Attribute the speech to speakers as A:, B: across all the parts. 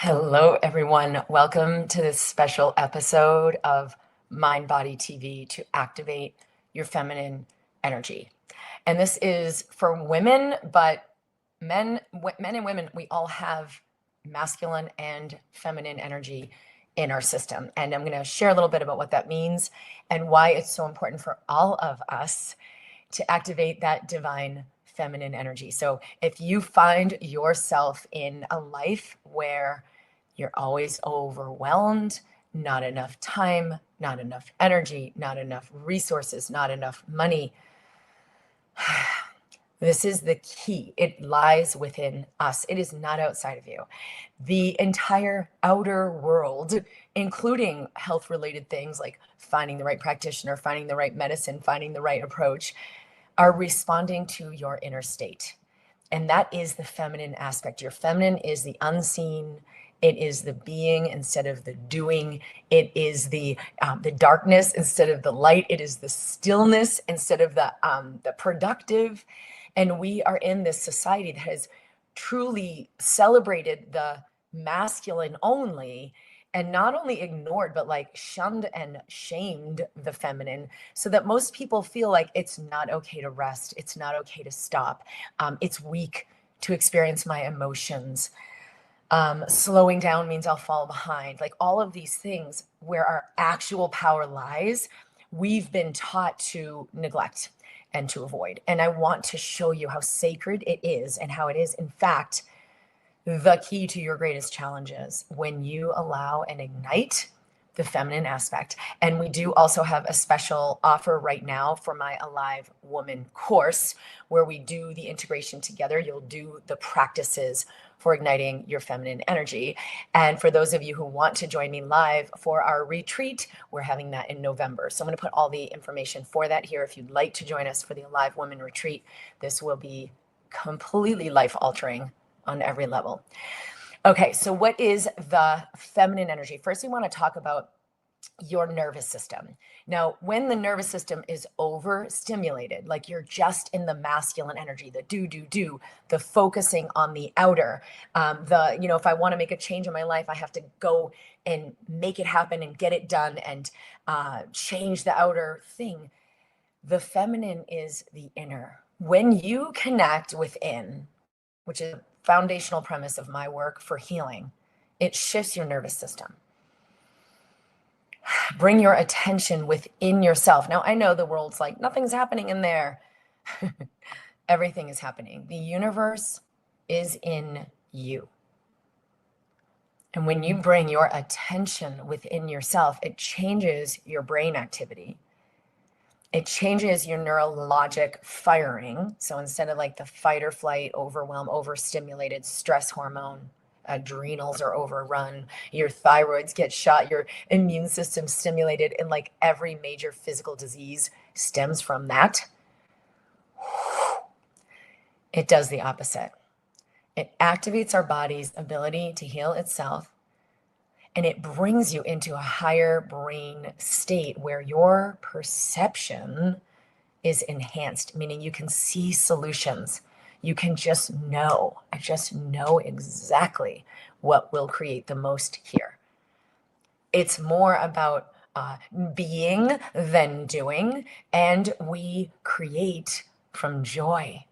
A: Hello, everyone. Welcome to this special episode of MindBody TV to activate your feminine energy. And this is for women, but men and women, we all have masculine and feminine energy in our system. And I'm going to share a little bit about what that means and why it's so important for all of us to activate that divine feminine energy. So if you find yourself in a life where you're always overwhelmed, not enough time, not enough energy, not enough resources, not enough money, this is the key. It lies within us. It is not outside of you. The entire outer world, including health-related things like finding the right practitioner, finding the right medicine, finding the right approach, are responding to your inner state. And that is the feminine aspect. Your feminine is the unseen. It is the being instead of the doing. It is the darkness instead of the light. It is the stillness instead of the productive. And we are in this society that has truly celebrated the masculine only, and not only ignored, but like shunned and shamed the feminine, so that most people feel like it's not okay to rest. It's not okay to stop. It's weak to experience my emotions. Slowing down means I'll fall behind. Like all of these things where our actual power lies, we've been taught to neglect and to avoid. And I want to show you how sacred it is and how it is, in fact, the key to your greatest challenges when you allow and ignite the feminine aspect. And we do also have a special offer right now for my Alive Woman course, where we do the integration together. You'll do the practices for igniting your feminine energy. And for those of you who want to join me live for our retreat, we're having that in November. So I'm going to put all the information for that here. If you'd like to join us for the Alive Woman retreat, this will be completely life-altering on every level. Okay, so what is the feminine energy? First, we want to talk about your nervous system. Now, when the nervous system is overstimulated, like you're just in the masculine energy, the do, the focusing on the outer, if I want to make a change in my life, I have to go and make it happen and get it done and change the outer thing. The feminine is the inner. When you connect within, which is a foundational premise of my work for healing, it shifts your nervous system. Bring your attention within yourself. Now, I know the world's like, nothing's happening in there. Everything is happening. The universe is in you. And when you bring your attention within yourself, it changes your brain activity. It changes your neurologic firing. So instead of like the fight or flight, overwhelm, overstimulated stress hormone, adrenals are overrun, your thyroids get shot, your immune system stimulated, and like every major physical disease stems from that. It does the opposite. It activates our body's ability to heal itself. And it brings you into a higher brain state where your perception is enhanced, meaning you can see solutions. You can just know. I just know exactly what will create the most here. It's more about being than doing, and we create from joy.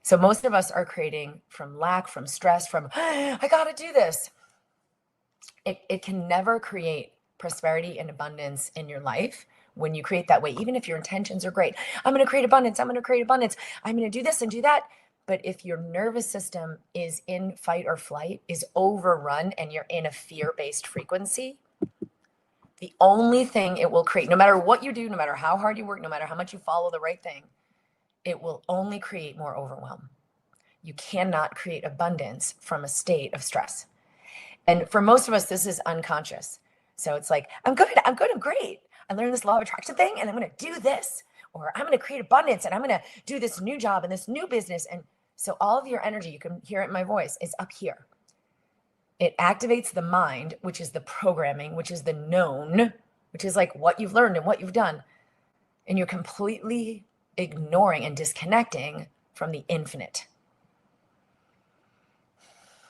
A: So most of us are creating from lack, from stress, from, I got to do this. It can never create prosperity and abundance in your life when you create that way, even if your intentions are great. I'm going to create abundance. I'm going to create abundance. I'm going to do this and do that. But if your nervous system is in fight or flight, is overrun, and you're in a fear-based frequency, the only thing it will create, no matter what you do, no matter how hard you work, no matter how much you follow the right thing, it will only create more overwhelm. You cannot create abundance from a state of stress. And for most of us, this is unconscious. So it's like, I'm good, I'm great. I learned this law of attraction thing, and I'm going to do this, or I'm going to create abundance, and I'm going to do this new job and this new business. And so all of your energy, you can hear it in my voice, is up here. It activates the mind, which is the programming, which is the known, which is like what you've learned and what you've done. And you're completely ignoring and disconnecting from the infinite.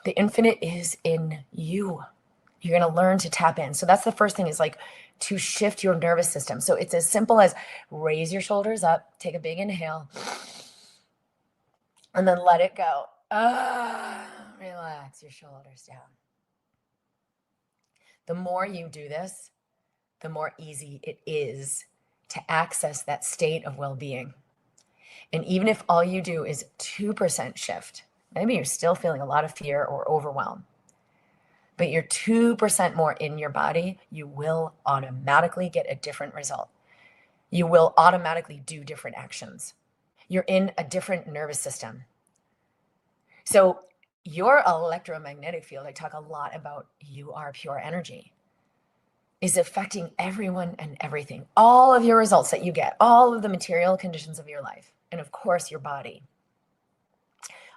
A: The infinite is in you. You're going to learn to tap in. So that's the first thing, is like to shift your nervous system. So it's as simple as raise your shoulders up, take a big inhale, and then let it go. Relax your shoulders down. The more you do this, the more easy it is to access that state of well-being. And even if all you do is 2% shift, maybe you're still feeling a lot of fear or overwhelm, but you're 2% more in your body, you will automatically get a different result. You will automatically do different actions. You're in a different nervous system. So your electromagnetic field, I talk a lot about, you are pure energy, is affecting everyone and everything. All of your results that you get, all of the material conditions of your life, and of course your body,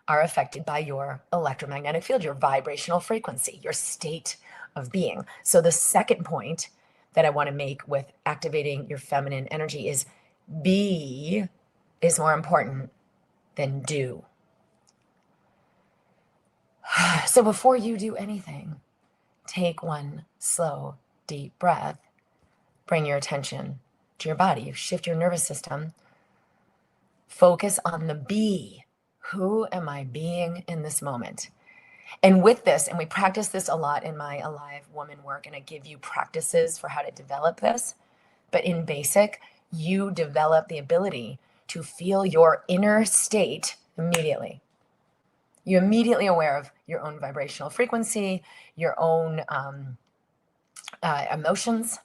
A: are affected by your electromagnetic field, your vibrational frequency, your state of being. So the second point that I want to make with activating your feminine energy is be is more important than do. So before you do anything, take one slow, deep breath, bring your attention to your body, shift your nervous system, focus on the be. Who am I being in this moment? And with this, and we practice this a lot in my Alive Woman work, and I give you practices for how to develop this, but in basic, you develop the ability to feel your inner state immediately. You're immediately aware of your own vibrational frequency, your own emotions.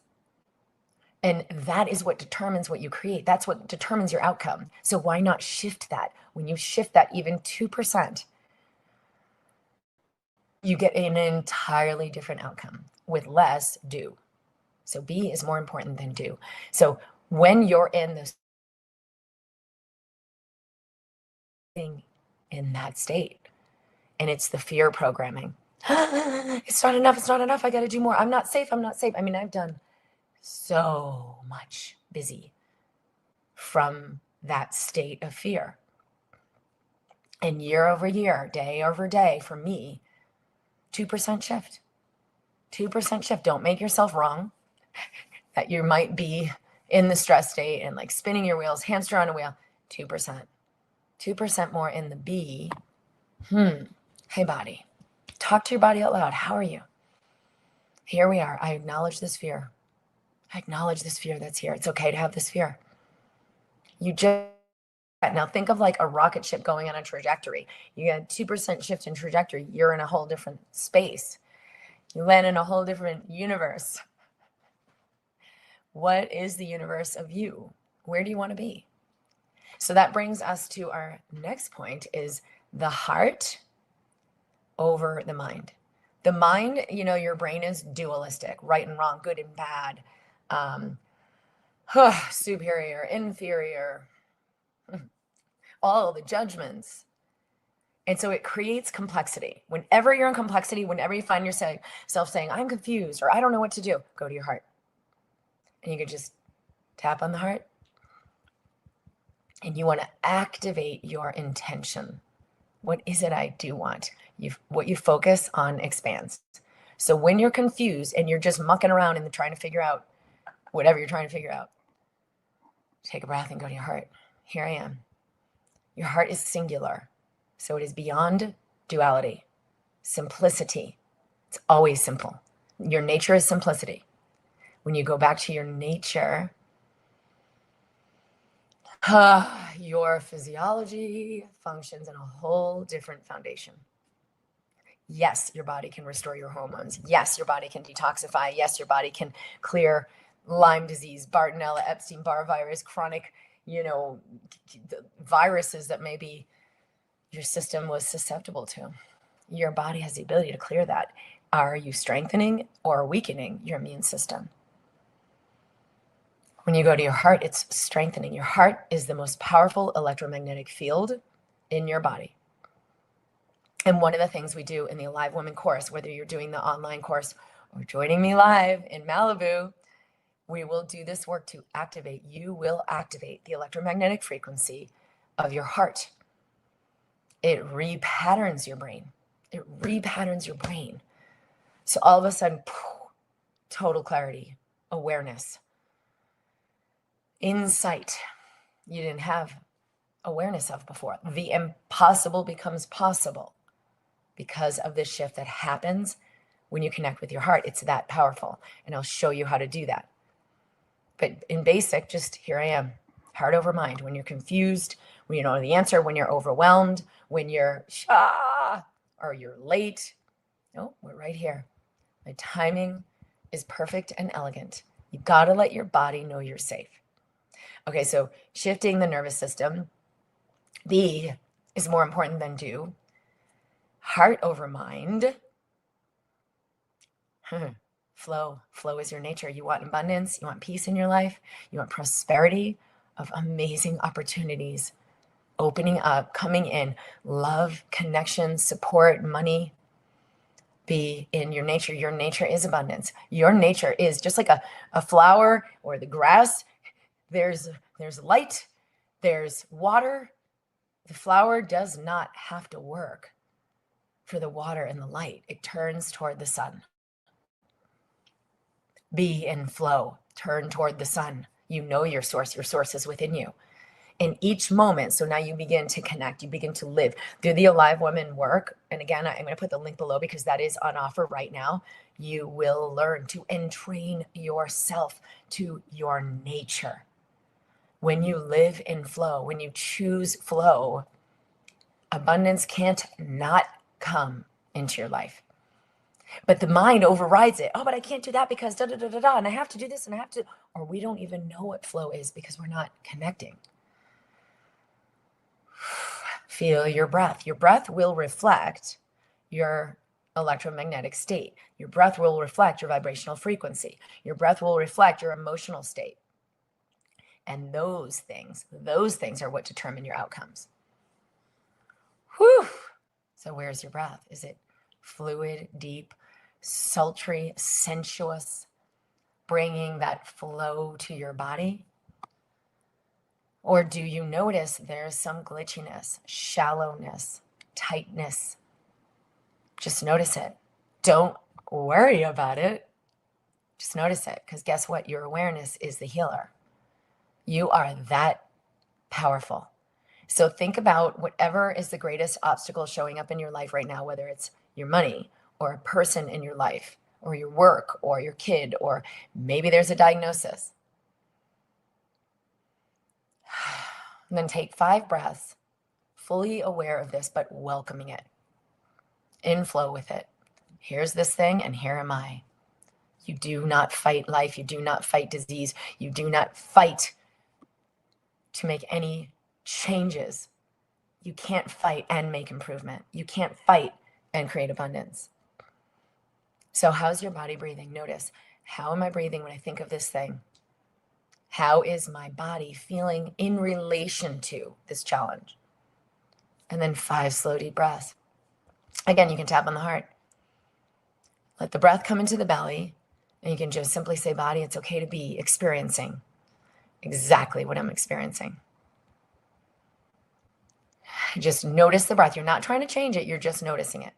A: And that is what determines what you create. That's what determines your outcome. So why not shift that? When you shift that even 2%, you get an entirely different outcome with less do. So be is more important than do. So when you're in this thing, in that state, and it's the fear programming, it's not enough, I got to do more. I'm not safe. I mean, I've done so much busy from that state of fear. And year over year, day over day, for me, 2% shift. 2% shift. Don't make yourself wrong that you might be in the stress state and like spinning your wheels, hamster on a wheel. 2%. 2% more in the be. Hey, body. Talk to your body out loud. How are you? Here we are. I acknowledge this fear. I acknowledge this fear that's here. It's okay to have this fear. You just, now think of like a rocket ship going on a trajectory. You get 2% shift in trajectory. You're in a whole different space. You land in a whole different universe. What is the universe of you? Where do you want to be? So that brings us to our next point, is the heart over the mind. The mind, you know, your brain is dualistic, right and wrong, good and bad, superior, inferior, all the judgments. And so it creates complexity. Whenever you're in complexity, whenever you find yourself saying, I'm confused, or I don't know what to do, go to your heart. And you can just tap on the heart. And you want to activate your intention. What is it I do want? What you focus on expands. So when you're confused and you're just mucking around and trying to figure out whatever you're trying to figure out, take a breath and go to your heart. Here I am. Your heart is singular. So it is beyond duality, simplicity. It's always simple. Your nature is simplicity. When you go back to your nature, your physiology functions in a whole different foundation. Yes, your body can restore your hormones. Yes, your body can detoxify. Yes, your body can clear Lyme disease, Bartonella, Epstein-Barr virus, chronic, viruses that maybe your system was susceptible to. Your body has the ability to clear that. Are you strengthening or weakening your immune system? When you go to your heart, it's strengthening. Your heart is the most powerful electromagnetic field in your body. And one of the things we do in the Alive Woman course, whether you're doing the online course or joining me live in Malibu, we will do this work to activate. You will activate the electromagnetic frequency of your heart. It repatterns your brain. It repatterns your brain. So all of a sudden, total clarity, awareness, insight you didn't have awareness of before. The impossible becomes possible because of this shift that happens when you connect with your heart. It's that powerful. And I'll show you how to do that. But in basic, just here I am, heart over mind. When you're confused, when you don't know the answer, when you're overwhelmed, when you're or you're late. No, we're right here. My timing is perfect and elegant. You got to let your body know you're safe. Okay, so shifting the nervous system. B is more important than do. Heart over mind. Flow. Flow is your nature. You want abundance. You want peace in your life. You want prosperity of amazing opportunities opening up, coming in, love, connection, support, money. Be in your nature. Your nature is abundance. Your nature is just like a flower or the grass. There's light. There's water. The flower does not have to work for the water and the light. It turns toward the sun. Be in flow. Turn toward the sun. You know your source. Your source is within you. In each moment, so now you begin to connect, you begin to live through the Alive Woman work. And again, I'm going to put the link below because that is on offer right now. You will learn to entrain yourself to your nature. When you live in flow, when you choose flow, abundance can't not come into your life. But the mind overrides it. Oh, but I can't do that because da da da da da, and I have to do this and I have to, or we don't even know what flow is because we're not connecting. Feel your breath. Your breath will reflect your electromagnetic state. Your breath will reflect your vibrational frequency. Your breath will reflect your emotional state. And those things are what determine your outcomes. Whew. So where's your breath? Is it fluid, deep, sultry, sensuous, bringing that flow to your body? Or do you notice there's some glitchiness, shallowness, tightness? Just notice it. Don't worry about it. Just notice it, because guess what? Your awareness is the healer. You are that powerful. So think about whatever is the greatest obstacle showing up in your life right now, whether it's your money or a person in your life or your work or your kid, or maybe there's a diagnosis. And then take 5 breaths, fully aware of this, but welcoming it, in flow with it. Here's this thing, and here am I. You do not fight life. You do not fight disease. You do not fight to make any changes. You can't fight and make improvement. You can't fight and create abundance. So how's your body breathing? Notice, how am I breathing when I think of this thing? How is my body feeling in relation to this challenge? And then 5 slow, deep breaths. Again, you can tap on the heart. Let the breath come into the belly, and you can just simply say, body, it's okay to be experiencing exactly what I'm experiencing. Just notice the breath. You're not trying to change it. You're just noticing it.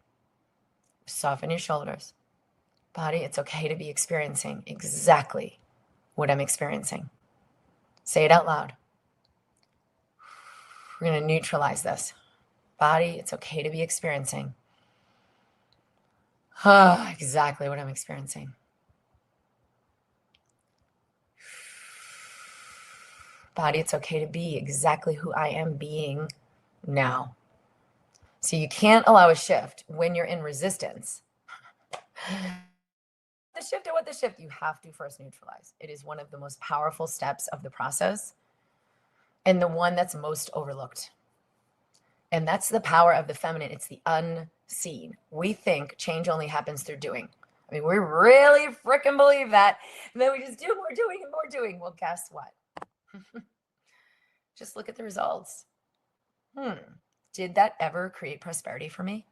A: Soften your shoulders. Body, it's okay to be experiencing exactly what I'm experiencing. Say it out loud. We're going to neutralize this. Body, it's okay to be experiencing exactly what I'm experiencing. Body, it's okay to be exactly who I am being now. So you can't allow a shift when you're in resistance. The shift, you have to first neutralize. It is one of the most powerful steps of the process and the one that's most overlooked. And that's the power of the feminine. It's the unseen. We think change only happens through doing. I mean, we really freaking believe that. And then we just do more doing and more doing. Well, guess what? Just look at the results. Did that ever create prosperity for me?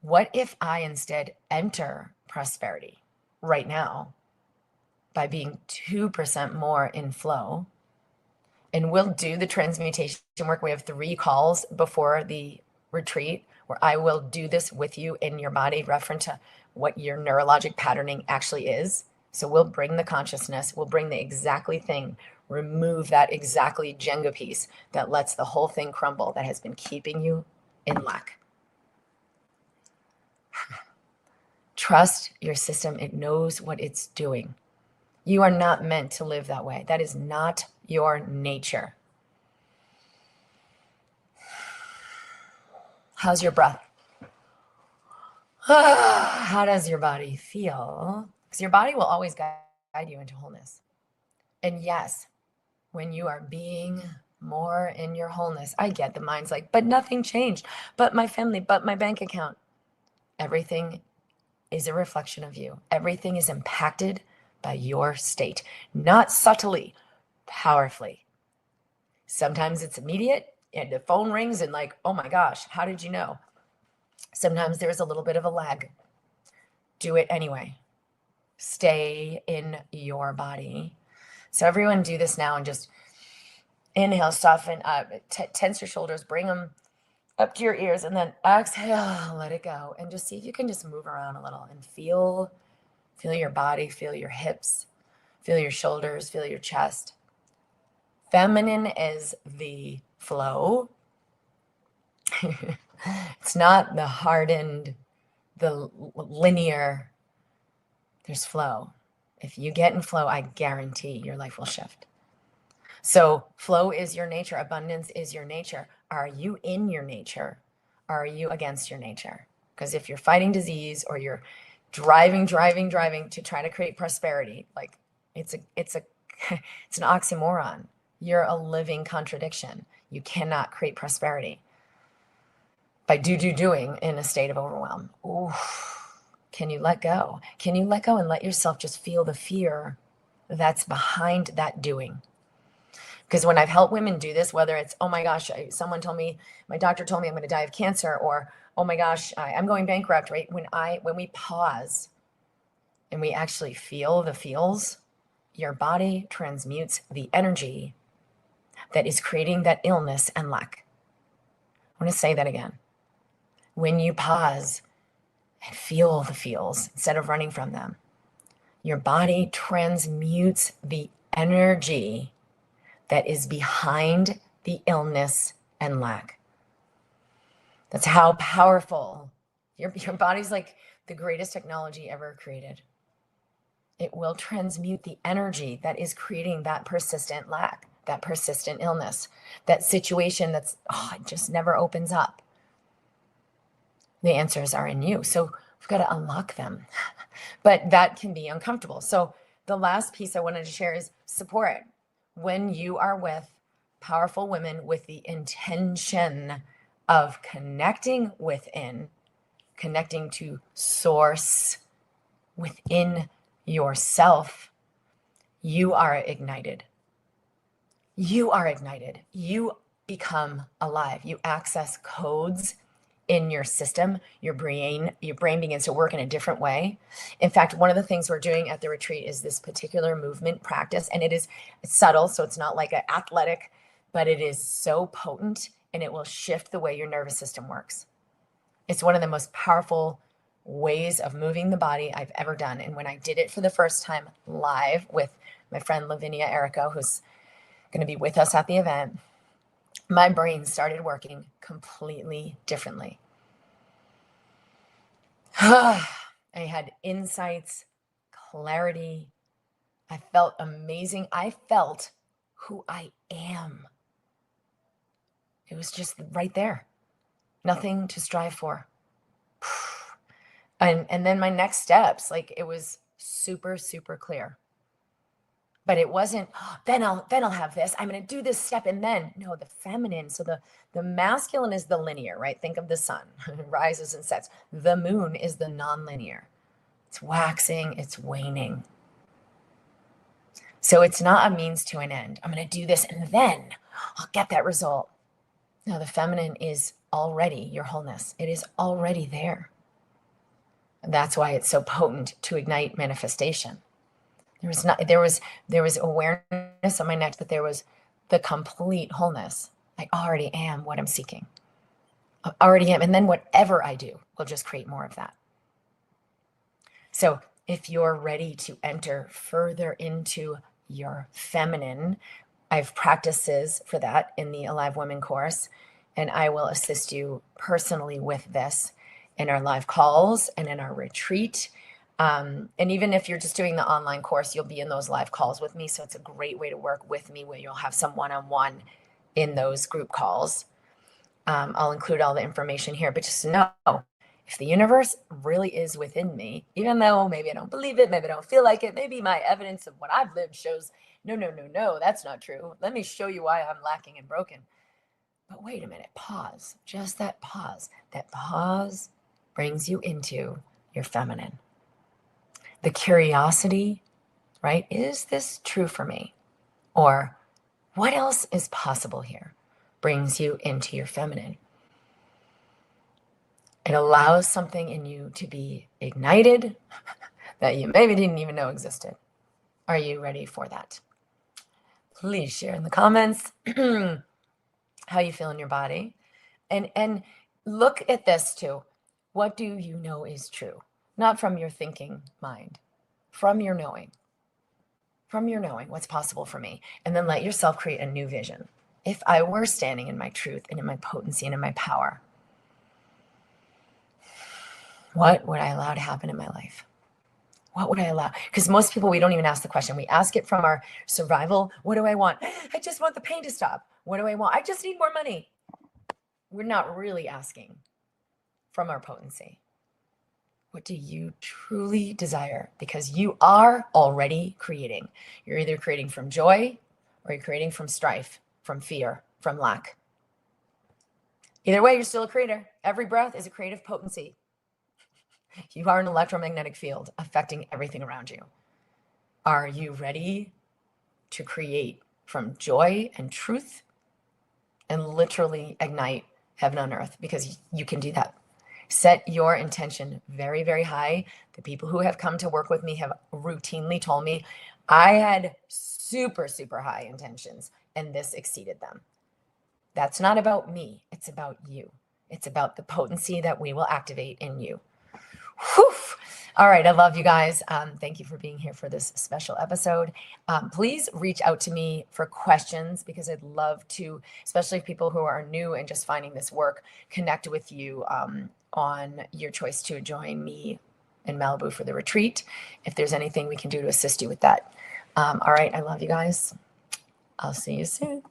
A: What if I instead enter prosperity right now by being 2% more in flow? And we'll do the transmutation work. We have 3 calls before the retreat where I will do this with you in your body, referent to what your neurologic patterning actually is. So we'll bring the consciousness, we'll bring the exactly thing, remove that exactly Jenga piece that lets the whole thing crumble that has been keeping you in lack. Trust your system. It knows what it's doing. You are not meant to live that way. That is not your nature. How's your breath? How does your body feel? Because your body will always guide you into wholeness. And yes, when you are being more in your wholeness, I get the mind's like, but nothing changed, but my family, but my bank account. Everything is a reflection of you. Everything is impacted by your state, not subtly, powerfully. Sometimes it's immediate and the phone rings and like, oh my gosh, how did you know? Sometimes there's a little bit of a lag. Do it anyway. Stay in your body. So everyone do this now and just inhale, soften up, tense your shoulders, bring them up to your ears, and then exhale, let it go. And just see if you can just move around a little and feel your body, feel your hips, feel your shoulders, feel your chest. Feminine is the flow. It's not the hardened, the linear. There's flow. If you get in flow, I guarantee your life will shift. So flow is your nature. Abundance is your nature. Are you in your nature? Or are you against your nature? Because if you're fighting disease or you're driving to try to create prosperity, like it's an oxymoron. You're a living contradiction. You cannot create prosperity by doing in a state of overwhelm. Ooh. Can you let go? Can you let go and let yourself just feel the fear that's behind that doing? Because when I've helped women do this, whether it's, oh my gosh, someone told me, my doctor told me I'm going to die of cancer, or, oh my gosh, I'm going bankrupt, right? When we pause and we actually feel the feels, your body transmutes the energy that is creating that illness and lack. I want to say that again. When you pause and feel the feels instead of running from them, your body transmutes the energy that is behind the illness and lack. That's how powerful your body's like the greatest technology ever created. It will transmute the energy that is creating that persistent lack, that persistent illness, that situation that's, it just never opens up. The answers are in you. So we've got to unlock them. But that can be uncomfortable. So the last piece I wanted to share is support. When you are with powerful women with the intention of connecting within, connecting to source within yourself, you are ignited. You are ignited. You become alive. You access codes in your system. Your brain begins to work in a different way. In fact, one of the things we're doing at the retreat is this particular movement practice, and it's subtle, so it's not like an athletic, but it is so potent, and it will shift the way your nervous system works. It's one of the most powerful ways of moving the body I've ever done. And when I did it for the first time live with my friend Lavinia Erico, who's going to be with us at the event, my brain started working completely differently. I had insights, clarity. I felt amazing. I felt who I am. It was just right there. Nothing to strive for. And then my next steps, like it was super, super clear. But it wasn't, then I'll have this. I'm going to do this step. And then, no, the feminine. So the masculine is the linear, right? Think of the sun, rises and sets. The moon is the non-linear. It's waxing, it's waning. So it's not a means to an end. I'm going to do this and then I'll get that result. No, the feminine is already your wholeness. It is already there. And that's why it's so potent to ignite manifestation. There was awareness on my neck that there was the complete wholeness. I already am what I'm seeking. already am. And then whatever I do will just create more of that. So if you're ready to enter further into your feminine, I have practices for that in the Alive Women course, and I will assist you personally with this in our live calls and in our retreat. And even if you're just doing the online course, you'll be in those live calls with me. So it's a great way to work with me where you'll have some one-on-one in those group calls. I'll include all the information here, but just know if the universe really is within me, even though maybe I don't believe it, maybe I don't feel like it, maybe my evidence of what I've lived shows, no, that's not true. Let me show you why I'm lacking and broken. But wait a minute, pause, just that pause. That pause brings you into your feminine. The curiosity, right? Is this true for me? Or what else is possible here? Brings you into your feminine. It allows something in you to be ignited that you maybe didn't even know existed. Are you ready for that? Please share in the comments how you feel in your body. And look at this too. What do you know is true? Not from your thinking mind, from your knowing. From your knowing what's possible for me. And then let yourself create a new vision. If I were standing in my truth and in my potency and in my power, what would I allow to happen in my life? What would I allow? Because most people, we don't even ask the question. We ask it from our survival. What do I want? I just want the pain to stop. What do I want? I just need more money. We're not really asking from our potency. What do you truly desire? Because you are already creating. You're either creating from joy or you're creating from strife, from fear, from lack. Either way, you're still a creator. Every breath is a creative potency. You are an electromagnetic field affecting everything around you. Are you ready to create from joy and truth and literally ignite heaven on earth? Because you can do that. Set your intention very, very high. The people who have come to work with me have routinely told me I had super, super high intentions and this exceeded them. That's not about me. It's about you. It's about the potency that we will activate in you. Whew. All right. I love you guys. Thank you for being here for this special episode. Please reach out to me for questions because I'd love to, especially people who are new and just finding this work, connect with you on your choice to join me in Malibu for the retreat. If there's anything we can do to assist you with that. All right. I love you guys. I'll see you soon.